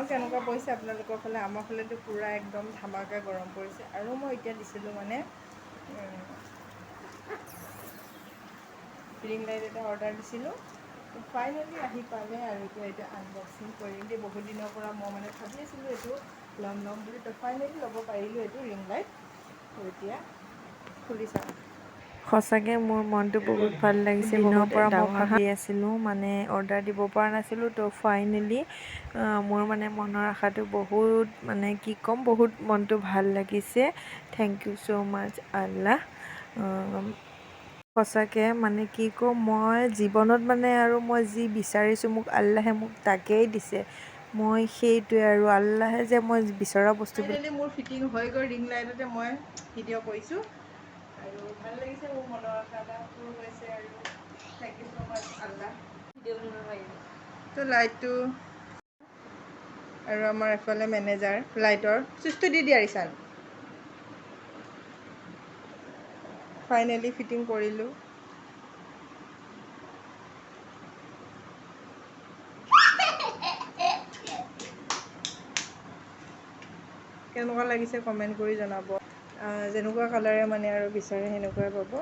কেনেকুৱা পৰিছে আপোনালোকৰ ফালে। আমাৰ ফালেতো পূৰা একদম ধামাকা গৰম পৰিছে। আৰু মই এতিয়া দিছিলোঁ মানে ৰিং লাইট এটা অৰ্ডাৰ দিছিলোঁ, ফাইনেলি আহি পালে আৰু এতিয়া আনবক্সিং কৰিম দেই। বহুত দিনৰ পৰা মই মানে ভাবি আছিলোঁ এইটো ল'ম বুলি, তো ফাইনেলি ল'ব পাৰিলোঁ এইটো ৰিং লাইট। এতিয়া খুলি চাওঁ। সঁচাকৈ মোৰ মনটো বহুত ভাল লাগিছে। দিনৰ পৰা মই ভাবি আছিলোঁ, মানে অৰ্ডাৰ দিব পৰা নাছিলোঁ। তো ফাইনেলি মোৰ মানে মনৰ আশাটো বহুত, মানে কি ক'ম, বহুত মনটো ভাল লাগিছে। থেংক ইউ ছ' মাছ আল্লাহ। সঁচাকৈ মানে কি ক'ম, মই জীৱনত মানে আৰু মই যি বিচাৰিছোঁ মোক আল্লাহে মোক তাকেই দিছে। মই সেইটোৱে আৰু আল্লাহে যে মই বিচৰা বস্তুবিলাক। ফাইনেলি মোৰ ফিটিং হৈ গৈ ৰিং লাইটতে মই ভিডিঅ' কৰিছোঁ আৰু ভাল লাগিছে। মোৰ মনৰ আশা এটা পূৰ হৈছে আৰু থেংক ইউ ছ' মাছ আল্লাহ। তো লাইটটো আৰু আমাৰ এফালে মেনেজাৰ লাইটৰ চুইচটো দি দিয়া ৰিচান। ফাইনেলি ফিটিং কৰিলোঁ। কেনেকুৱা লাগিছে কমেণ্ট কৰি জনাব। যেনেকুৱা কালাৰে মানে আৰু বিচাৰে সেনেকুৱাই পাব।